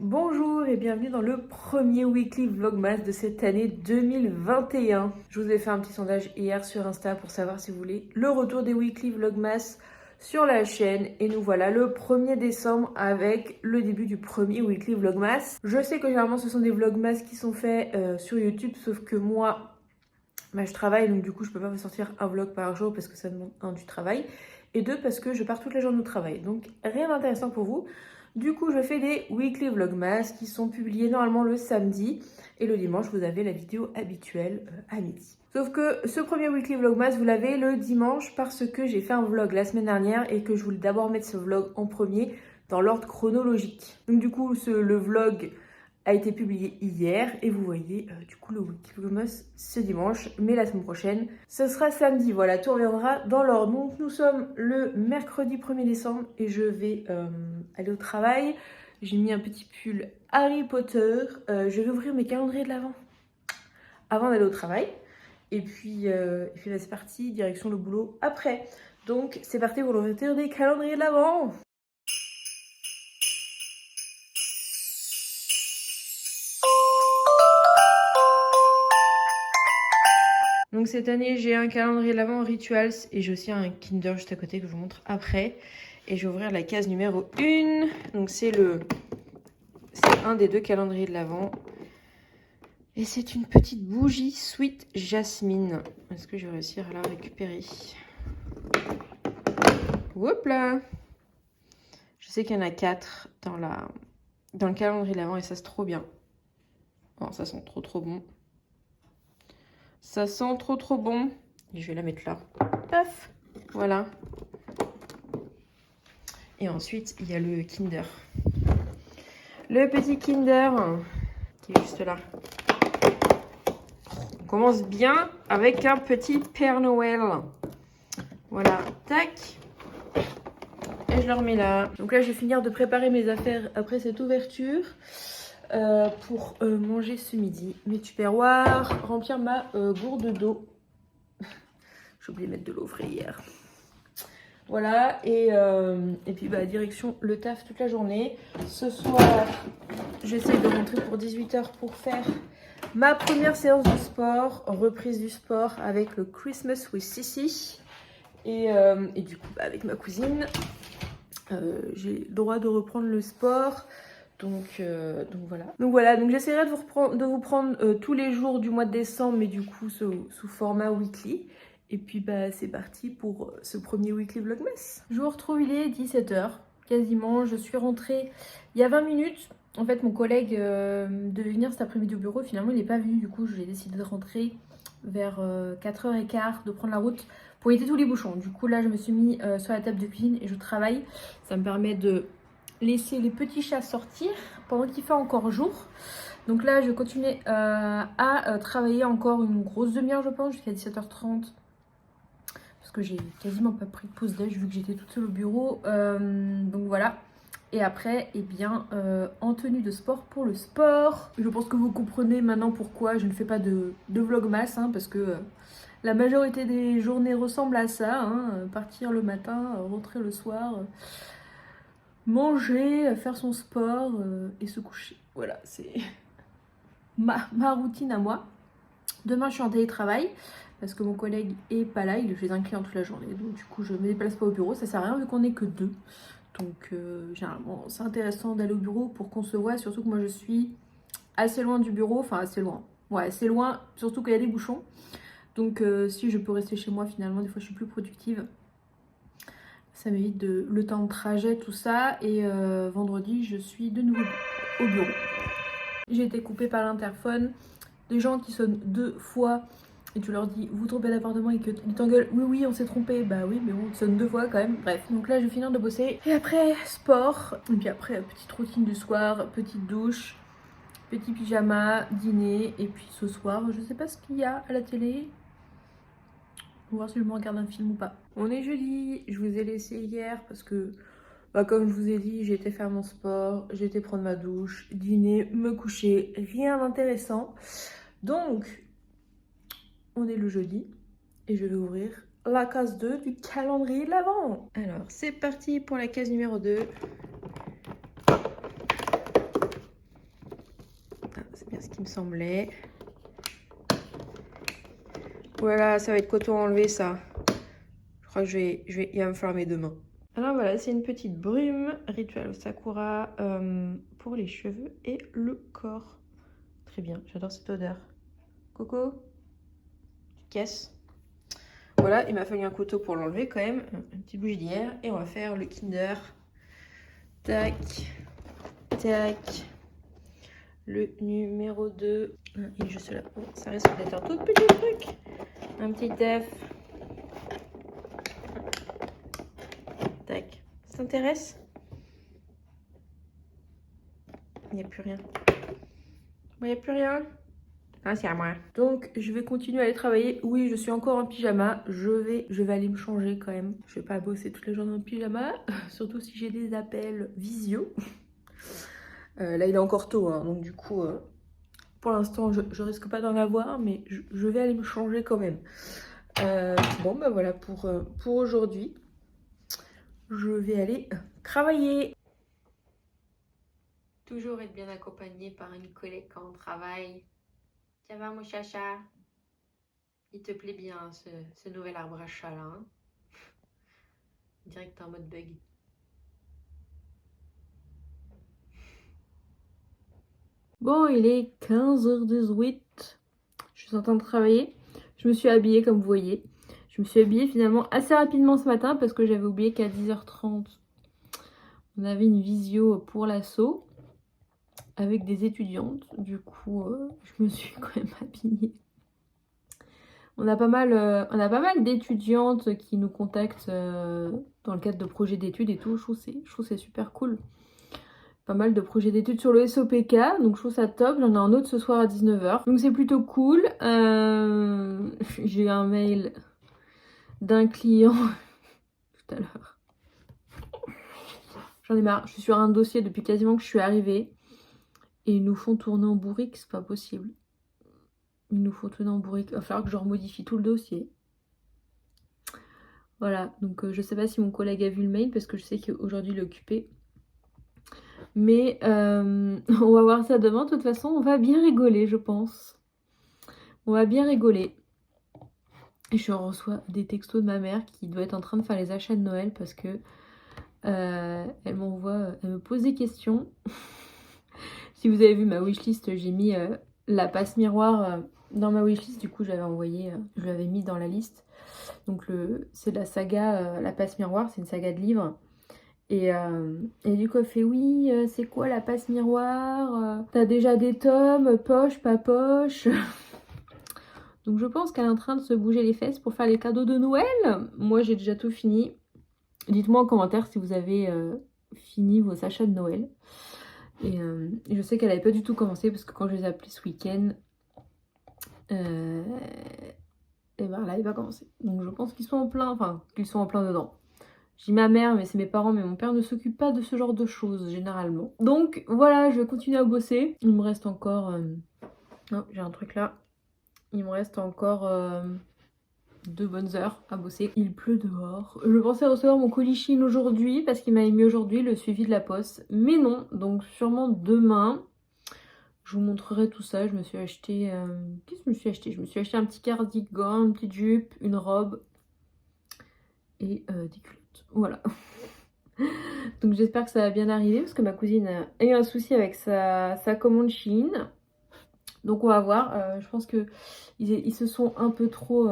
Bonjour et bienvenue dans le premier weekly vlogmas de cette année 2021. Je vous ai fait un petit sondage hier sur Insta pour savoir si vous voulez le retour des weekly vlogmas sur la chaîne. Et nous voilà le 1er décembre avec le début du premier weekly vlogmas. Je sais que généralement ce sont des vlogmas qui sont faits sur YouTube, sauf que moi, je travaille, donc du coup je peux pas vous sortir un vlog par jour parce que ça demande du travail. Et deux, parce que je pars toute la journée au travail. Donc rien d'intéressant pour vous. Du coup, je fais des weekly vlogmas qui sont publiés normalement le samedi. Et le dimanche, vous avez la vidéo habituelle à midi. Sauf que ce premier weekly vlogmas, vous l'avez le dimanche parce que j'ai fait un vlog la semaine dernière et que je voulais d'abord mettre ce vlog en premier dans l'ordre chronologique. Donc du coup, le vlog a été publié hier et vous voyez du coup le weekly vlogmas ce dimanche, mais la semaine prochaine ce sera samedi. Voilà, tout reviendra dans l'ordre. Donc nous sommes le mercredi 1er décembre et je vais aller au travail. J'ai mis un petit pull Harry Potter. Je vais ouvrir mes calendriers de l'Avent avant d'aller au travail et puis c'est parti, direction le boulot après. Donc c'est parti pour l'ouverture des calendriers de l'Avent. Donc cette année, j'ai un calendrier de l'Avent Rituals et j'ai aussi un Kinder juste à côté que je vous montre après. Et je vais ouvrir la case numéro 1. Donc c'est un des deux calendriers de l'Avent. Et c'est une petite bougie Sweet Jasmine. Est-ce que je vais réussir à la récupérer? Hop là! Je sais qu'il y en a 4 dans le calendrier de l'Avent et ça c'est trop bien. Oh, ça sent trop bon. Ça sent trop bon. Et je vais la mettre là. Paf! Voilà. Et ensuite, il y a le Kinder. Le petit Kinder qui est juste là. On commence bien avec un petit Père Noël. Voilà, tac. Et je le remets là. Donc là, je vais finir de préparer mes affaires après cette ouverture pour manger ce midi. Mes tupperwares, remplir ma gourde d'eau. J'ai oublié de mettre de l'eau fraîche hier. Voilà, et puis direction le taf toute la journée. Ce soir, j'essaie de rentrer pour 18 h pour faire ma première séance de sport, reprise du sport avec le Christmas with Sissy. Et du coup, avec ma cousine, j'ai le droit de reprendre le sport. Donc voilà. Donc j'essaierai de vous prendre tous les jours du mois de décembre, mais du coup sous format weekly. Et puis c'est parti pour ce premier weekly vlogmas. Je vous retrouve, il est 17 h quasiment. Je suis rentrée il y a 20 minutes. En fait, mon collègue devait venir cet après-midi au bureau. Finalement, il n'est pas venu. Du coup, j'ai décidé de rentrer vers 4 h 15, de prendre la route pour éviter tous les bouchons. Du coup, là, je me suis mis sur la table de cuisine et je travaille. Ça me permet de laisser les petits chats sortir pendant qu'il fait encore jour. Donc là, je vais continuer à travailler encore une grosse demi-heure, je pense, jusqu'à 17 h 30. Parce que j'ai quasiment pas pris de pause déj vu que j'étais toute seule au bureau. Donc voilà. Et après, en tenue de sport pour le sport. Je pense que vous comprenez maintenant pourquoi je ne fais pas de vlogmas, parce que la majorité des journées ressemblent à ça. Partir le matin, rentrer le soir, manger, faire son sport et se coucher. Voilà, c'est ma routine à moi. Demain, je suis en télétravail parce que mon collègue est pas là, il est chez un client toute la journée. Donc du coup, je me déplace pas au bureau, ça sert à rien vu qu'on est que 2. Donc généralement, c'est intéressant d'aller au bureau pour qu'on se voit, surtout que moi je suis assez loin du bureau, enfin assez loin. Ouais, assez loin, surtout qu'il y a des bouchons. Donc si je peux rester chez moi, finalement, des fois je suis plus productive. Ça m'évite le temps de trajet, tout ça. Et vendredi, je suis de nouveau au bureau. J'ai été coupée par l'interphone. Des gens qui sonnent 2 fois et tu leur dis vous trompez d'appartement et qu'ils t'engueulent oui on s'est trompé, bah oui mais bon tu sonnes 2 fois quand même. Bref, donc là je vais finir de bosser et après sport et puis après petite routine du soir, petite douche, petit pyjama, dîner et puis ce soir je sais pas ce qu'il y a à la télé. On va voir si je me regarde un film ou pas. On est jeudi, je vous ai laissé hier parce que comme je vous ai dit, j'ai été faire mon sport, j'ai été prendre ma douche, dîner, me coucher, rien d'intéressant. Donc, on est le jeudi et je vais ouvrir la case 2 du calendrier de l'Avent. Alors, c'est parti pour la case numéro 2. c'est bien ce qui me semblait. Voilà, ça va être coton enlevé ça. Je crois que il va me falloir mes 2 mains. Alors voilà, c'est une petite brume Ritual Sakura pour les cheveux et le corps. Très bien, j'adore cette odeur. Coco, tu casses. Voilà, il m'a fallu un couteau pour l'enlever quand même. Un petit bougie d'hier. Et on va faire le Kinder. Tac, tac. Le numéro 2. Il est juste là. Oh, ça risque d'être un tout petit truc. Un petit œuf. Tac. Ça t'intéresse? Il n'y a plus rien. Bon, il n'y a plus rien. Ah, c'est à moi. Donc, je vais continuer à aller travailler. Oui, je suis encore en pyjama. Je vais aller me changer quand même. Je vais pas bosser toute la journée en pyjama. Surtout si j'ai des appels visio. Là, il est encore tôt. Hein, donc, du coup, pour l'instant, je risque pas d'en avoir. Mais je vais aller me changer quand même. Bon, bah voilà pour aujourd'hui. Je vais aller travailler. Toujours être bien accompagné par une collègue quand on travaille. Ça va mon chacha? Il te plaît bien ce nouvel arbre à chat là, hein? Direct en mode bug. Bon, il est 15h18. Je suis en train de travailler. Je me suis habillée comme vous voyez. Je me suis habillée finalement assez rapidement ce matin parce que j'avais oublié qu'à 10h30, on avait une visio pour l'assaut avec des étudiantes. Du coup, je me suis quand même habillée. On a pas mal d'étudiantes qui nous contactent dans le cadre de projets d'études et tout. Je trouve que c'est super cool. Pas mal de projets d'études sur le SOPK, donc je trouve ça top. J'en ai un autre ce soir à 19h. Donc c'est plutôt cool. J'ai eu un mail d'un client tout à l'heure. J'en ai marre. Je suis sur un dossier depuis quasiment que je suis arrivée. Et ils nous font tourner en bourrique, c'est pas possible. Ils nous font tourner en bourrique. Il va falloir que je remodifie tout le dossier. Voilà, donc je sais pas si mon collègue a vu le mail parce que je sais qu'aujourd'hui il est occupé. Mais on va voir ça demain. De toute façon, on va bien rigoler, je pense. On va bien rigoler. Et je reçois des textos de ma mère qui doit être en train de faire les achats de Noël parce que elle me pose des questions. Si vous avez vu ma wishlist, j'ai mis la passe miroir dans ma wishlist. Du coup, je l'avais mis dans la liste. Donc c'est la saga, la passe miroir, c'est une saga de livres. Et du coup, elle fait oui, c'est quoi la passe miroir? T'as déjà des tomes, poche, pas poche? Donc je pense qu'elle est en train de se bouger les fesses pour faire les cadeaux de Noël. Moi, j'ai déjà tout fini. Dites-moi en commentaire si vous avez fini vos achats de Noël. Et je sais qu'elle n'avait pas du tout commencé parce que quand je les ai appelés ce week-end, et ben là, il va commencer. Donc je pense qu'ils sont en plein, dedans. Je dis ma mère, mais c'est mes parents, mais mon père ne s'occupe pas de ce genre de choses, généralement. Donc, voilà, je vais continuer à bosser. Il me reste encore... Oh, j'ai un truc là. Il me reste encore 2 bonnes heures à bosser. Il pleut dehors. Je pensais recevoir mon colis Chine aujourd'hui, parce qu'il m'a émis aujourd'hui le suivi de la poste. Mais non, donc sûrement demain. Je vous montrerai tout ça. Je me suis acheté... Qu'est-ce que je me suis acheté? Je me suis acheté un petit cardigan, une petite jupe, une robe et des culottes. Voilà. Donc j'espère que ça va bien arriver parce que ma cousine a eu un souci avec sa commande Chine. Donc on va voir. Je pense que ils se sont un peu trop...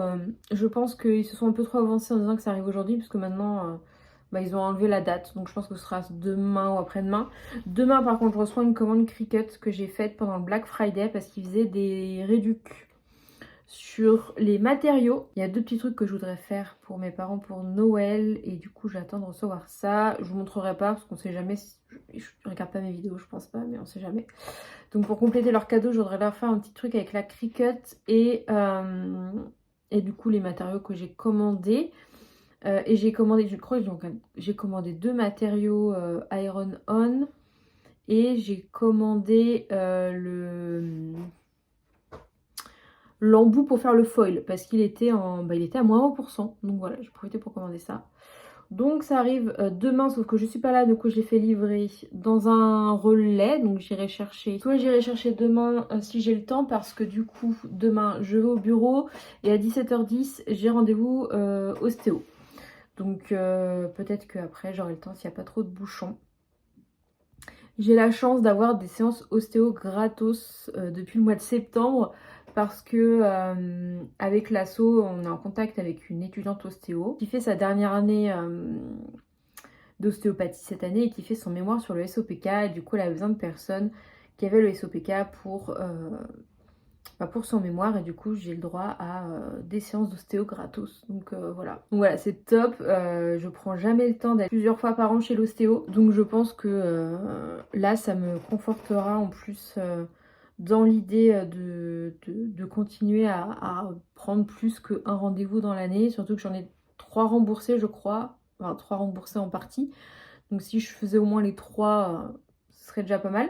je pense qu'ils se sont un peu trop avancés en disant que ça arrive aujourd'hui parce que maintenant ils ont enlevé la date. Donc je pense que ce sera demain ou après-demain. Demain par contre je reçois une commande Cricut que j'ai faite pendant le Black Friday parce qu'ils faisaient des réducs sur les matériaux. Il y a 2 petits trucs que je voudrais faire pour mes parents pour Noël et du coup j'attends de recevoir ça. Je vous montrerai pas parce qu'on sait jamais, je regarde pas mes vidéos, je pense pas, mais on sait jamais. Donc pour compléter leur cadeau, je voudrais leur faire un petit truc avec la Cricut et du coup les matériaux que j'ai commandés. Et j'ai commandé, je crois que j'ai commandé 2 matériaux Iron On et j'ai commandé l'embout pour faire le foil parce qu'il était à moins 1%. Donc voilà, j'ai profité pour commander ça. Donc ça arrive demain, sauf que je suis pas là, du coup je l'ai fait livrer dans un relais. Donc j'irai chercher, soit j'irai chercher demain si j'ai le temps, parce que du coup demain je vais au bureau et à 17h10 j'ai rendez-vous ostéo. Donc peut-être qu'après j'aurai le temps s'il n'y a pas trop de bouchons. J'ai la chance d'avoir des séances ostéo gratos depuis le mois de septembre, parce que avec l'asso, on est en contact avec une étudiante ostéo qui fait sa dernière année d'ostéopathie cette année et qui fait son mémoire sur le SOPK. Et du coup, elle a besoin de personnes qui avaient le SOPK pour son mémoire, et du coup j'ai le droit à des séances d'ostéo gratos. Donc voilà, c'est top. Je prends jamais le temps d'être plusieurs fois par an chez l'ostéo, donc je pense que là ça me confortera en plus dans l'idée de continuer à prendre plus qu'un rendez-vous dans l'année, surtout que j'en ai 3 remboursés je crois, enfin 3 remboursés en partie, donc si je faisais au moins les 3 ce serait déjà pas mal.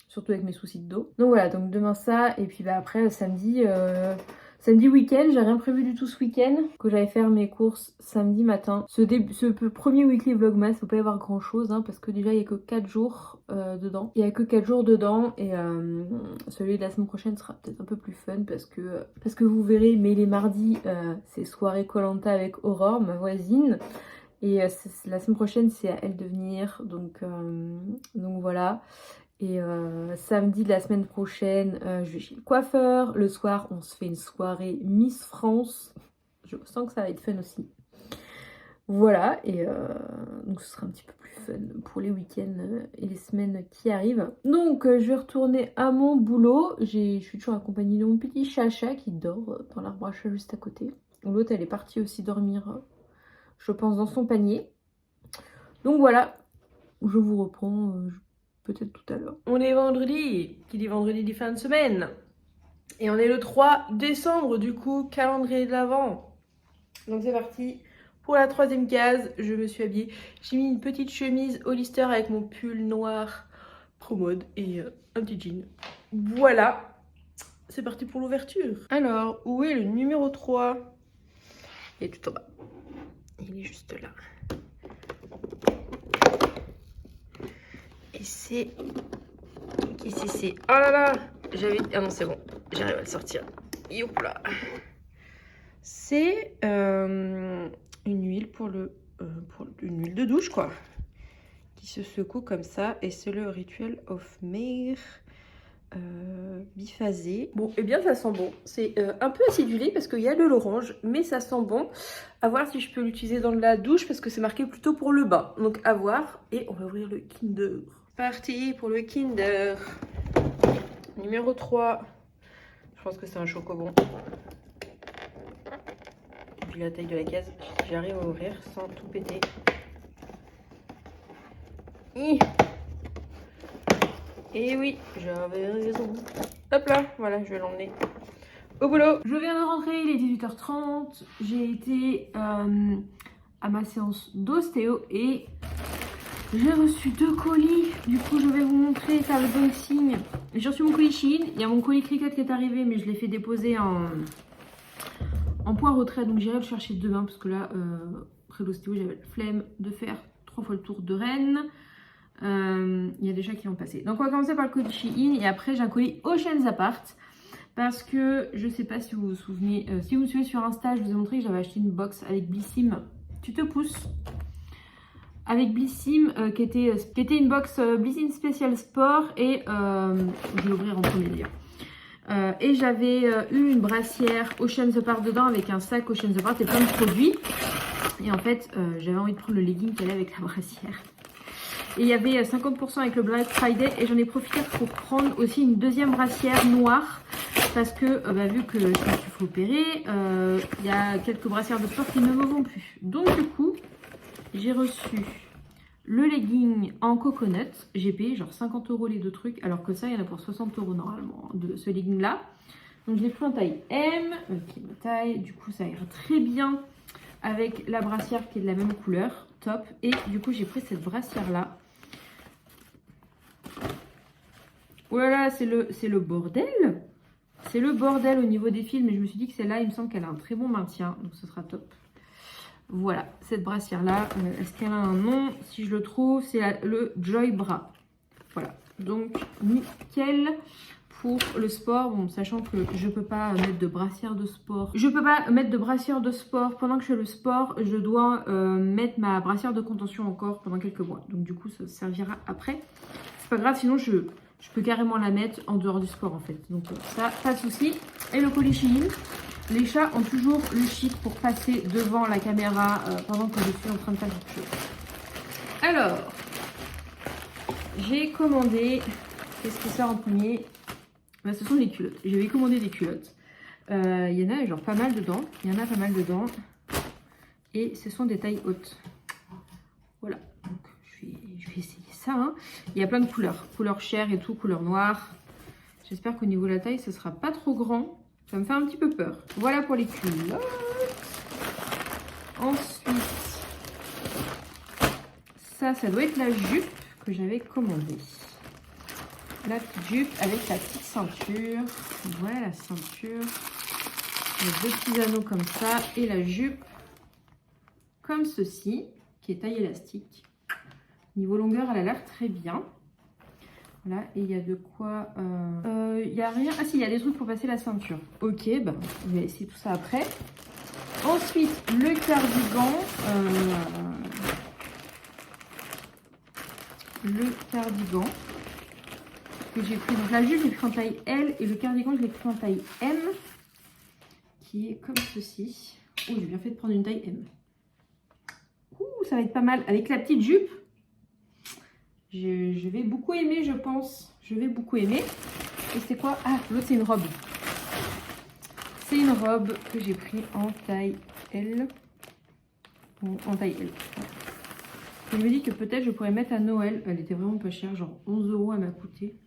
Surtout avec mes soucis de dos. Donc voilà, donc demain ça, et puis après samedi week-end, j'ai rien prévu du tout ce week-end, que j'allais faire mes courses samedi matin. Ce premier weekly vlogmas, il faut pas y avoir grand chose, hein, parce que déjà il n'y a que 4 jours dedans. Il n'y a que 4 jours dedans, et celui de la semaine prochaine sera peut-être un peu plus fun, parce que vous verrez, mais les mardis, c'est soirée Koh-Lanta avec Aurore, ma voisine. Et la semaine prochaine, c'est à elle de venir, donc voilà. Et samedi de la semaine prochaine, je vais chez le coiffeur. Le soir, on se fait une soirée Miss France. Je sens que ça va être fun aussi. Voilà, et donc ce sera un petit peu plus fun pour les week-ends et les semaines qui arrivent. Donc je vais retourner à mon boulot. Je suis toujours accompagnée de mon petit chacha qui dort dans l'arbre à chat juste à côté. L'autre, elle est partie aussi dormir, je pense, dans son panier. Donc voilà, je vous reprends peut-être tout à l'heure. On est vendredi, qui dit vendredi dit fin de semaine. Et on est le 3 décembre, du coup, calendrier de l'Avent. Donc c'est parti pour la 3e case. Je me suis habillée. J'ai mis une petite chemise Hollister avec mon pull noir ProMode et un petit jean. Voilà, c'est parti pour l'ouverture. Alors, où est le numéro 3? Il est tout en bas. Il est juste là. Et c'est... Ici c'est... Oh là là, ah non, c'est bon, j'arrive à le sortir. Youp là. C'est une huile une huile de douche quoi, qui se secoue comme ça, et c'est le Ritual of Myrrh biphasé. Bon, et bien ça sent bon. C'est un peu acidulé parce qu'il y a de l'orange, mais ça sent bon. À voir si je peux l'utiliser dans la douche, parce que c'est marqué plutôt pour le bain. Donc à voir. Et on va ouvrir le Kinder. Parti pour le Kinder. Numéro 3. Je pense que c'est un chocobon. Et puis la taille de la case, j'arrive à ouvrir sans tout péter. Et oui, j'avais raison. Hop là, voilà, je vais l'emmener au boulot. Je viens de rentrer, il est 18h30. J'ai été à ma séance d'ostéo et j'ai reçu 2 colis. Du coup, je vais vous montrer, faire le unboxing. J'ai reçu mon colis Shein. Il y a mon colis Cricut qui est arrivé, mais je l'ai fait déposer en point retrait. Donc j'irai le chercher demain, parce que là, après l'ostéo, j'avais la flemme de faire 3 fois le tour de Rennes. Il y a déjà qui vont passer. Donc on va commencer par le colis Shein, et après j'ai un colis Oceans Apart, parce que je sais pas si vous vous souvenez, si vous me suivez sur Insta, je vous ai montré que j'avais acheté une box avec Blissim, tu te pousses, avec Blissim, qui était une box Blissim Special Sport, et je vais l'ouvrir en premier d'ailleurs. Et j'avais eu une brassière Oceans Apart dedans, avec un sac Oceans Apart et plein de produits, et en fait j'avais envie de prendre le legging qu'elle avait avec la brassière. Et il y avait 50% avec le Black Friday, et j'en ai profité pour prendre aussi une deuxième brassière noire, parce que vu que je me suis fait opérer, il y a quelques brassières de sport qui ne me vont plus. Donc du coup, j'ai reçu le legging en coconut. J'ai payé genre 50 € les 2 trucs, alors que ça, il y en a pour 60 € normalement, de ce legging là. Donc je l'ai pris en taille M, qui est ma taille. Du coup, ça ira très bien avec la brassière qui est de la même couleur. Top. Et du coup, j'ai pris cette brassière là. Oh là là, c'est le bordel. C'est le bordel au niveau des fils, mais je me suis dit que celle-là, il me semble qu'elle a un très bon maintien, donc ce sera top. Voilà, cette brassière-là, est-ce qu'elle a un nom? Si je le trouve, c'est le Joy Bra. Voilà, donc nickel pour le sport. Bon, sachant que je peux pas mettre de brassière de sport. Je peux pas mettre de brassière de sport pendant que je fais le sport. Je dois mettre ma brassière de contention encore pendant quelques mois. Donc du coup, ça servira après. C'est pas grave, sinon je peux carrément la mettre en dehors du sport en fait. Donc ça, pas de souci. Et le colis Shein. Les chats ont toujours le chic pour passer devant la caméra pendant que je suis en train de faire quelque chose. Alors, j'ai commandé... Qu'est-ce qui sort en premier? Bah, ce sont les culottes. J'avais commandé des culottes. Il y en a genre pas mal dedans. Et ce sont des tailles hautes. Voilà. Donc, je vais essayer ça. Hein. Il y a plein de couleurs. Couleur chair et tout, couleur noire. J'espère qu'au niveau de la taille, ce sera pas trop grand. Ça me fait un petit peu peur. Voilà pour les culottes. Ensuite, ça doit être la jupe que j'avais commandée. La petite jupe avec la petite ceinture. Voilà la ceinture. Les deux petits anneaux comme ça. Et la jupe comme ceci, qui est taille élastique. Niveau longueur, elle a l'air très bien. Voilà, et il y a de quoi... il n'y a rien... Ah si, il y a des trucs pour passer la ceinture. Ok, ben, je vais essayer tout ça après. Ensuite, le cardigan. Le cardigan que j'ai pris. Donc la jupe, je l'ai pris en taille L et le cardigan, je l'ai pris en taille M. Qui est comme ceci. Oh, j'ai bien fait de prendre une taille M. Ouh, ça va être pas mal. Avec la petite jupe. Je vais beaucoup aimer, je pense. Je vais beaucoup aimer. Et c'est quoi? Ah, l'autre, c'est une robe. C'est une robe que j'ai pris en taille L. En taille L. Je me dis que peut-être je pourrais mettre à Noël. Elle était vraiment pas chère. Genre 11 € elle m'a coûté.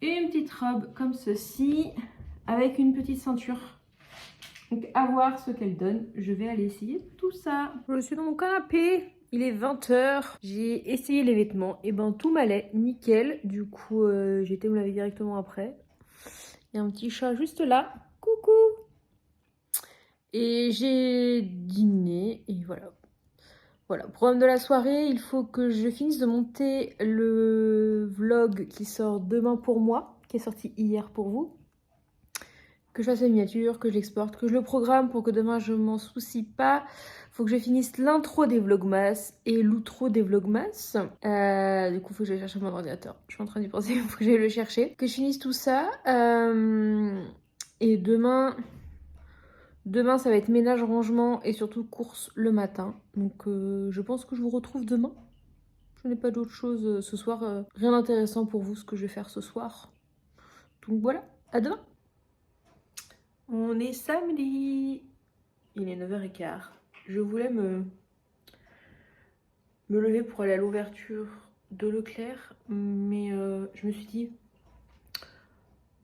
Et une petite robe comme ceci. Avec une petite ceinture. Donc à voir ce qu'elle donne. Je vais aller essayer tout ça. Je suis dans mon canapé. Il est 20 h. J'ai essayé les vêtements. Et ben tout m'allait nickel. Du coup, j'ai été me laver directement après. Il y a un petit chat juste là. Coucou. Et j'ai dîné. Et voilà. Voilà. Programme de la soirée. Il faut que je finisse de monter le vlog qui sort demain pour moi. Qui est sorti hier pour vous. Que je fasse la miniature, que je l'exporte, que je le programme pour que demain je m'en soucie pas. Faut que je finisse l'intro des vlogmas et l'outro des vlogmas. Du coup, faut que j'aille chercher mon ordinateur. Je suis en train d'y penser, faut que j'aille le chercher. Que je finisse tout ça. Et demain, ça va être ménage, rangement et surtout course le matin. Donc, je pense que je vous retrouve demain. Je n'ai pas d'autre chose ce soir. Rien d'intéressant pour vous, ce que je vais faire ce soir. Donc voilà, à demain. On est samedi. Il est 9 h 15. Je voulais me lever pour aller à l'ouverture de Leclerc. Mais je me suis dit,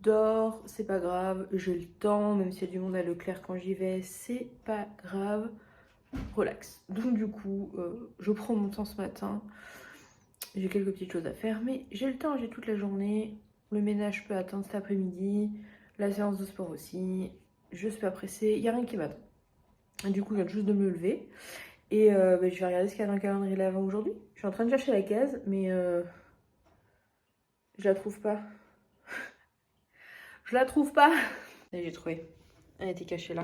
dors, c'est pas grave. J'ai le temps, même s'il y a du monde à Leclerc quand j'y vais, c'est pas grave. Relax. Donc du coup, je prends mon temps ce matin. J'ai quelques petites choses à faire. Mais j'ai le temps, j'ai toute la journée. Le ménage peut attendre cet après-midi. La séance de sport aussi. Je suis pas pressée, il n'y a rien qui m'attend. Du coup, je viens juste de me lever. Et je vais regarder ce qu'il y a dans le calendrier de l'Avent aujourd'hui. Je suis en train de chercher la case, mais je la trouve pas. Je la trouve pas. Et j'ai trouvé. Elle était cachée là.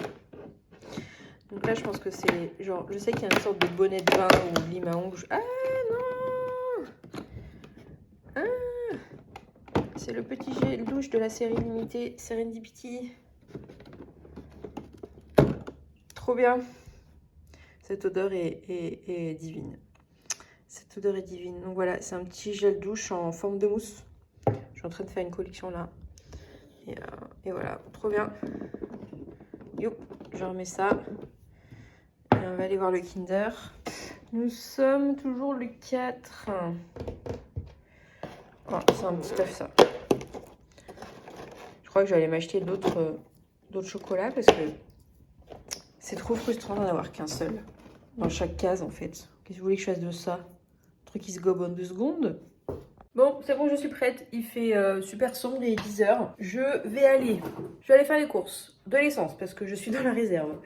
Donc là, je pense que c'est genre... Je sais qu'il y a une sorte de bonnet de bain ou lime à ongles. Ah non! Ah! C'est le petit gel douche de la série limitée Serendipity. Trop bien. Cette odeur est divine. Cette odeur est divine. Donc voilà, c'est un petit gel douche en forme de mousse. Je suis en train de faire une collection là. Et voilà, trop bien. Youp, je remets ça. Et on va aller voir le Kinder. Nous sommes toujours le 4. Oh, c'est un petit œuf ça. Je crois que j'allais m'acheter d'autres chocolats parce que c'est trop frustrant d'en avoir qu'un seul. Dans chaque case en fait. Qu'est-ce que vous voulez que je fasse de ça? Un truc qui se gobe en 2 secondes. Bon, c'est bon, je suis prête. Il fait super sombre, il est 10 h. Je vais aller faire les courses de l'essence parce que je suis dans la réserve.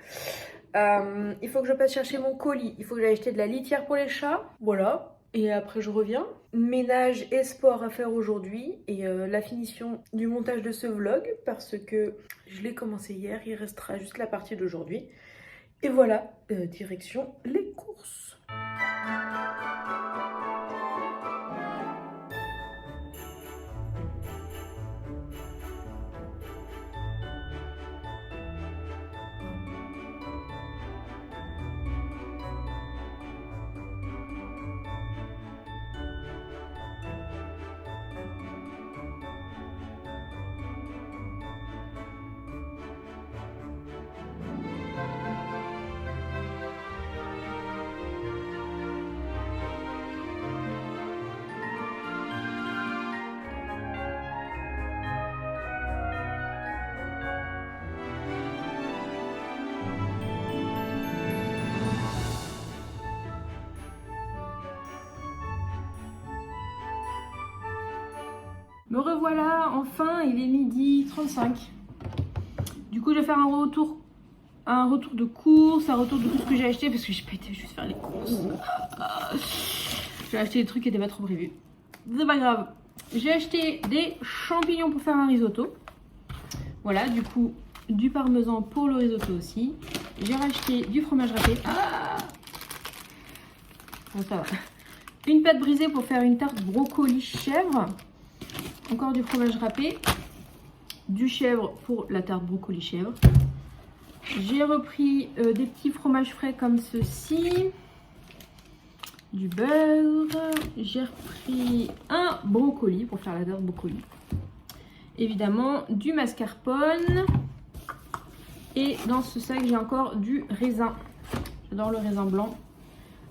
Il faut que je passe chercher mon colis. Il faut que j'aille acheter de la litière pour les chats. Voilà. Et après je reviens. Ménage et sport à faire aujourd'hui. Et la finition du montage de ce vlog. Parce que je l'ai commencé hier. Il restera juste la partie d'aujourd'hui. Et voilà, direction les courses. Me revoilà, enfin, il est 12h35. Du coup, je vais faire un retour de course, un retour de tout ce que j'ai acheté parce que j'ai pas été juste faire les courses. J'ai acheté des trucs qui n'étaient pas trop prévus. C'est pas grave. J'ai acheté des champignons pour faire un risotto. Voilà, du coup, du parmesan pour le risotto aussi. J'ai racheté du fromage râpé. Bon, ça va. Une pâte brisée pour faire une tarte brocoli chèvre. Encore du fromage râpé, du chèvre pour la tarte brocoli chèvre. J'ai repris des petits fromages frais comme ceci, du beurre. J'ai repris un brocoli pour faire la tarte brocoli. Évidemment, du mascarpone. Et dans ce sac, j'ai encore du raisin. J'adore le raisin blanc.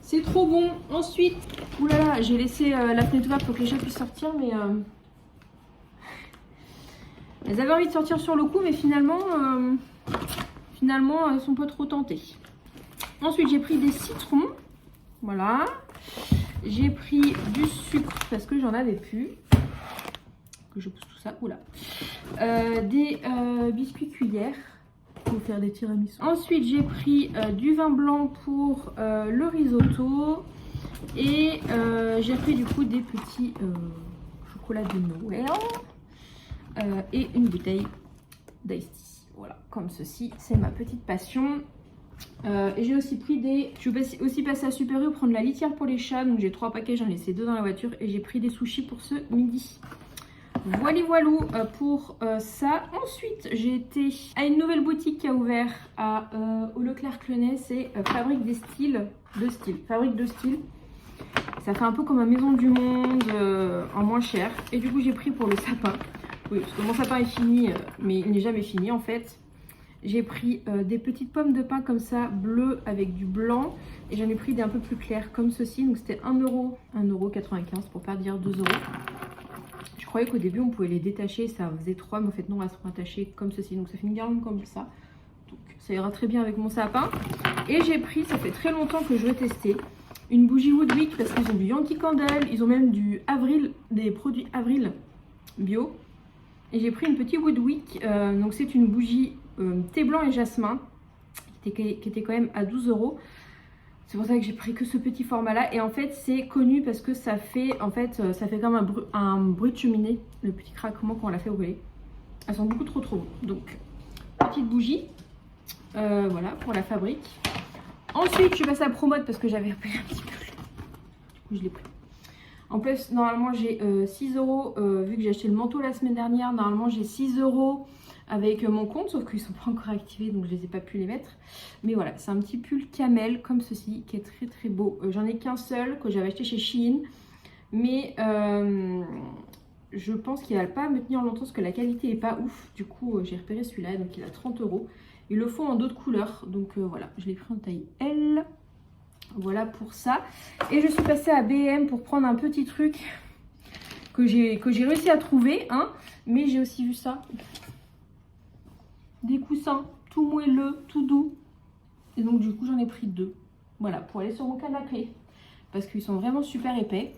C'est trop bon. Ensuite, oulala, j'ai laissé la fenêtre ouverte pour que les chats puissent sortir, mais... elles avaient envie de sortir sur le coup, mais finalement, elles sont pas trop tentées. Ensuite, j'ai pris des citrons. Voilà. J'ai pris du sucre parce que j'en avais plus. Que je pousse tout ça. Oula. Des biscuits cuillères pour faire des tiramisu. Ensuite, j'ai pris du vin blanc pour le risotto. Et j'ai pris du coup des petits chocolats de Noël. Et une bouteille d'Ice Tea. Voilà, comme ceci, c'est ma petite passion. Et j'ai aussi pris des... Je suis aussi passée à Super U prendre la litière pour les chats. Donc j'ai 3 paquets, j'en ai laissé 2 dans la voiture. Et j'ai pris des sushis pour ce midi. Voilà voilou pour ça. Ensuite, j'ai été à une nouvelle boutique qui a ouvert au Leclerc-Clenay. C'est Fabrique des styles. Fabrique de style. Ça fait un peu comme un Maison du Monde en moins cher. Et du coup, j'ai pris pour le sapin. Oui, parce que mon sapin est fini, mais il n'est jamais fini en fait. J'ai pris des petites pommes de pin comme ça, bleues avec du blanc. Et j'en ai pris des un peu plus clairs comme ceci. Donc c'était 1,95€ pour pas dire 2€. Je croyais qu'au début on pouvait les détacher, ça faisait 3, mais en fait non, elles sont attachées comme ceci. Donc ça fait une guirlande comme ça. Donc ça ira très bien avec mon sapin. Et j'ai pris, ça fait très longtemps que je veux tester, une bougie Woodwick parce qu'ils ont du Yankee Candle. Ils ont même du Avril, des produits Avril bio. Et j'ai pris une petite Woodwick, donc c'est une bougie thé blanc et jasmin qui était quand même à 12€. C'est pour ça que j'ai pris que ce petit format là. Et en fait c'est connu parce que ça fait comme un bruit de cheminée, le petit craquement quand on l'a fait rouler. Elles sont beaucoup trop bonnes. Donc petite bougie, voilà pour la fabrique. Ensuite je suis passée à Promode parce que j'avais repéré un petit peu. Du coup je l'ai pris. En plus, normalement, j'ai 6€, vu que j'ai acheté le manteau la semaine dernière, normalement j'ai 6€ avec mon compte, sauf qu'ils ne sont pas encore activés, donc je ne les ai pas pu les mettre. Mais voilà, c'est un petit pull camel comme ceci, qui est très beau. J'en ai qu'un seul, que j'avais acheté chez Shein, mais je pense qu'il ne va pas me tenir longtemps, parce que la qualité n'est pas ouf. Du coup, j'ai repéré celui-là, donc il a 30€. Ils le font en d'autres couleurs, donc voilà, je l'ai pris en taille L. Voilà pour ça. Et je suis passée à B&M pour prendre un petit truc que j'ai réussi à trouver, hein. Mais j'ai aussi vu ça. Des coussins tout moelleux, tout doux. Et donc du coup j'en ai pris 2. Voilà, pour aller sur mon canapé. Parce qu'ils sont vraiment super épais.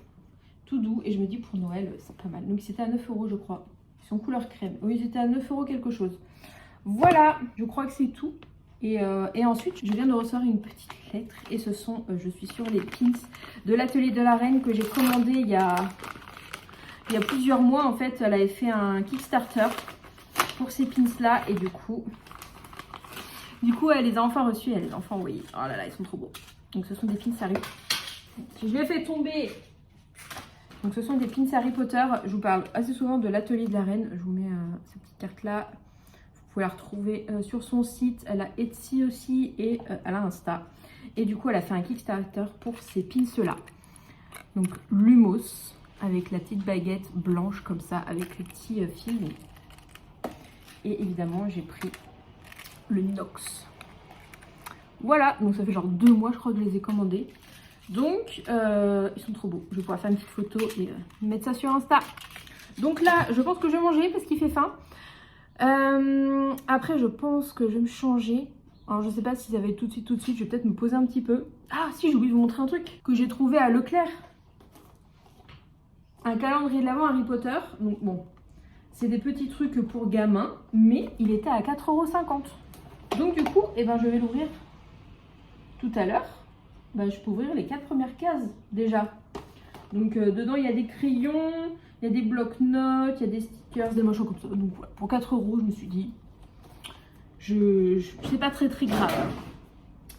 Tout doux. Et je me dis pour Noël, c'est pas mal. Donc c'était à 9€, je crois. Ils sont couleur crème. Oui, ils étaient à 9€ quelque chose. Voilà, je crois que c'est tout. Et ensuite, je viens de recevoir une petite lettre et ce sont, je suis sûre, les pins de l'atelier de la reine que j'ai commandé il y a plusieurs mois. En fait, elle avait fait un Kickstarter pour ces pins là et du coup, elle les a enfin reçus, elle les a enfin envoyés. Oh là là, ils sont trop beaux. Donc ce sont des pins Harry. Je les fais tomber. Donc ce sont des pins Harry Potter. Je vous parle assez souvent de l'atelier de la reine. Je vous mets cette petite carte là. Vous pouvez la retrouver sur son site. Elle a Etsy aussi et elle a Insta. Et du coup, elle a fait un Kickstarter pour ces pins-là. Donc, Lumos, avec la petite baguette blanche comme ça, avec les petits fils. Et évidemment, j'ai pris le Nox. Voilà, donc ça fait genre 2 mois, je crois, que je les ai commandés. Donc, ils sont trop beaux. Je vais pouvoir faire une petite photo et mettre ça sur Insta. Donc là, je pense que je vais manger parce qu'il fait faim. Après je pense que je vais me changer. Alors je sais pas si ça va être tout de suite, je vais peut-être me poser un petit peu. Ah si, j'ai oublié de vous montrer un truc que j'ai trouvé à Leclerc. Un calendrier de l'Avent Harry Potter. Donc bon, c'est des petits trucs pour gamins, mais il était à 4,50 €. Donc du coup, je vais l'ouvrir tout à l'heure. Je peux ouvrir les 4 premières cases déjà. Donc dedans il y a des crayons, il y a des blocs-notes, il y a des stickers, des machins comme ça. Donc voilà, pour 4 €, je me suis dit, c'est pas très grave.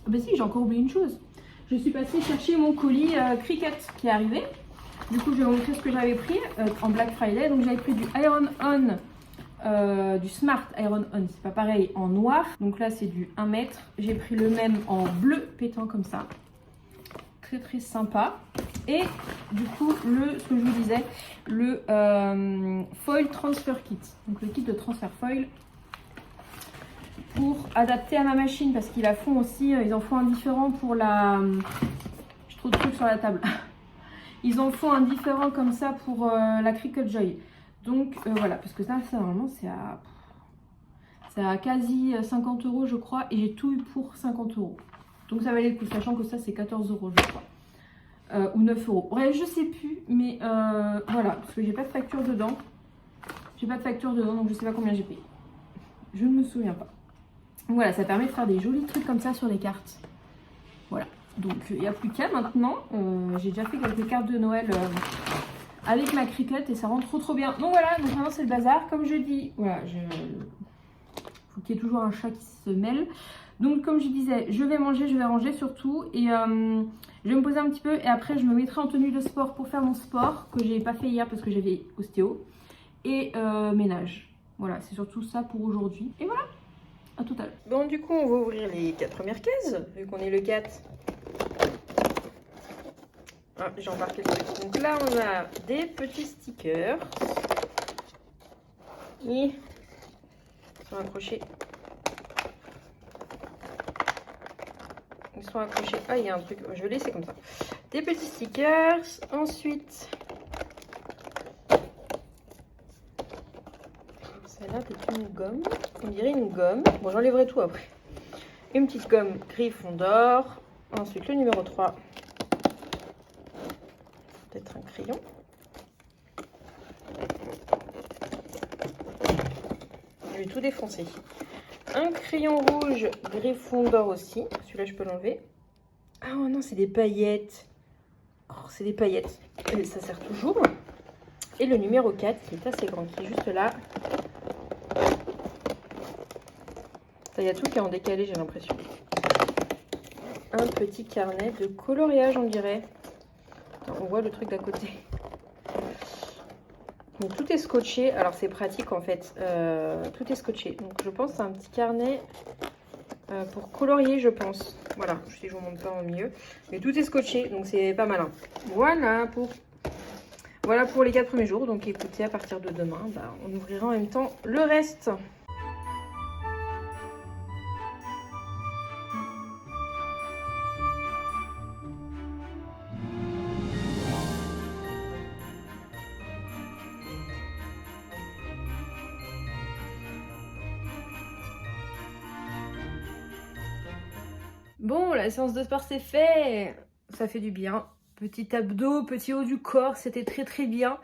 Ah bah si, j'ai encore oublié une chose. Je suis passée chercher mon colis Cricut qui est arrivé. Du coup, je vais vous montrer ce que j'avais pris en Black Friday. Donc j'avais pris du Iron On, du Smart Iron On, c'est pas pareil, en noir. Donc là, c'est du 1 mètre. J'ai pris le même en bleu pétant comme ça. Très sympa. Et du coup, ce que je vous disais, le foil transfer kit. Donc le kit de transfert foil pour adapter à ma machine parce qu'ils la font aussi, ils en font un différent pour la... J'ai trop de trucs sur la table. Ils en font un différent comme ça pour la Cricut Joy. Donc voilà, parce que ça normalement c'est à quasi 50 € je crois et j'ai tout eu pour 50 €. Donc ça valait le coup, sachant que ça c'est 14 € je crois. Ou 9 €. Bref, je sais plus, mais voilà, parce que j'ai pas de facture dedans. J'ai pas de facture dedans, donc je sais pas combien j'ai payé. Je ne me souviens pas. Donc voilà, ça permet de faire des jolis trucs comme ça sur les cartes. Voilà, donc il n'y a plus qu'à maintenant. J'ai déjà fait quelques cartes de Noël avec ma Cricut et ça rend trop bien. Donc voilà, donc maintenant c'est le bazar. Comme je dis, voilà, faut qu'il y ait toujours un chat qui se mêle. Donc comme je disais, je vais manger, je vais ranger surtout et je vais me poser un petit peu et après je me mettrai en tenue de sport pour faire mon sport que j'ai pas fait hier parce que j'avais ostéo et ménage. Voilà, c'est surtout ça pour aujourd'hui. Et voilà, à tout à l'heure. Bon, du coup, on va ouvrir les 4 premières cases vu qu'on est le 4. Ah, j'ai embarqué le truc. Donc là, on a des petits stickers. Et ils sont accrochés. Ils sont accrochés. Ah, il y a un truc. Je vais laisser comme ça. Des petits stickers. Ensuite, celle-là, c'est une gomme. On dirait une gomme. Bon, j'enlèverai tout après. Une petite gomme Gryffondor. Ensuite, le numéro 3. Peut-être un crayon. Je vais tout défoncer. Un crayon rouge Gryffondor aussi. Celui-là, je peux l'enlever. Ah oh non, c'est des paillettes. Oh, c'est des paillettes. Et ça sert toujours. Et le numéro 4 qui est assez grand, qui est juste là. Il y a tout qui est en décalé, j'ai l'impression. Un petit carnet de coloriage, on dirait. Attends, on voit le truc d'à côté. Donc tout est scotché. Alors c'est pratique en fait. Tout est scotché. Donc je pense que c'est un petit carnet pour colorier, je pense. Voilà, si je vous montre pas en milieu. Mais tout est scotché, donc c'est pas malin. Voilà pour les 4 premiers jours. Donc écoutez, à partir de demain, on ouvrira en même temps le reste. Bon, la séance de sport c'est fait. Ça fait du bien. Petit abdos, petit haut du corps, c'était très bien.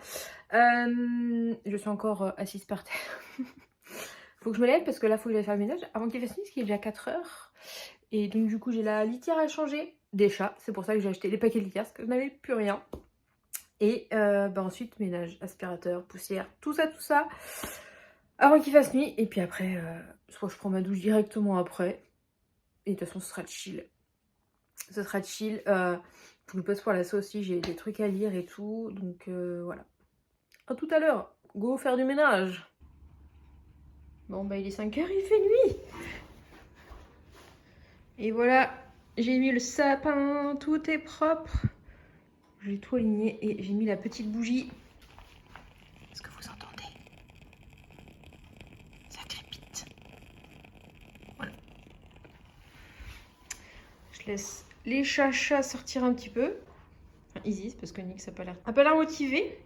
Je suis encore assise par terre. Faut que je me lève parce que là, faut que j'aille faire le ménage avant qu'il fasse nuit, parce qu'il est déjà 4 h. Et donc du coup j'ai la litière à changer des chats. C'est pour ça que j'ai acheté les paquets de litière parce que je n'avais plus rien. Et ensuite ménage, aspirateur, poussière, tout ça. Avant qu'il fasse nuit. Et puis après, soit je prends ma douche directement après. Et de toute façon ce sera chill. Ce sera chill. Faut que je passe pour la sauce aussi, j'ai des trucs à lire et tout. Donc voilà. À tout à l'heure. Go faire du ménage. Bon bah il est 5 h, il fait nuit. Et voilà, j'ai mis le sapin, tout est propre. J'ai tout aligné et j'ai mis la petite bougie. Est-ce que vous entendez? Ça crépite. Voilà. Je laisse les chats sortir un petit peu. Enfin, Isis, parce que Nix n'a pas l'air motivé.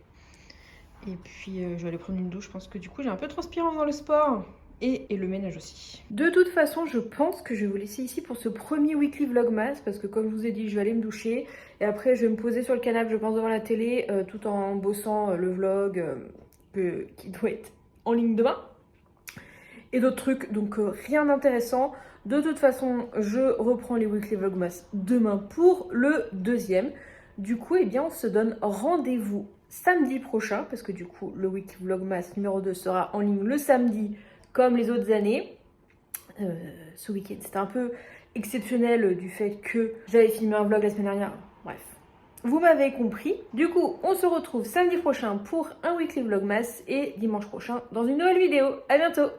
Et puis je vais aller prendre une douche. Je pense que du coup j'ai un peu transpiré en faisant le sport. Et le ménage aussi. De toute façon, je pense que je vais vous laisser ici pour ce premier weekly vlogmas. Parce que comme je vous ai dit, je vais aller me doucher. Et après, je vais me poser sur le canapé, je pense, devant la télé. Tout en bossant le vlog qui doit être en ligne demain. Et d'autres trucs. Donc rien d'intéressant. De toute façon, je reprends les weekly vlogmas demain pour le deuxième. Du coup, eh bien, on se donne rendez-vous samedi prochain. Parce que du coup, le weekly vlogmas numéro 2 sera en ligne le samedi. Comme les autres années, ce week-end c'était un peu exceptionnel du fait que j'avais filmé un vlog la semaine dernière. Bref, vous m'avez compris. Du coup, on se retrouve samedi prochain pour un weekly vlogmas et dimanche prochain dans une nouvelle vidéo. À bientôt.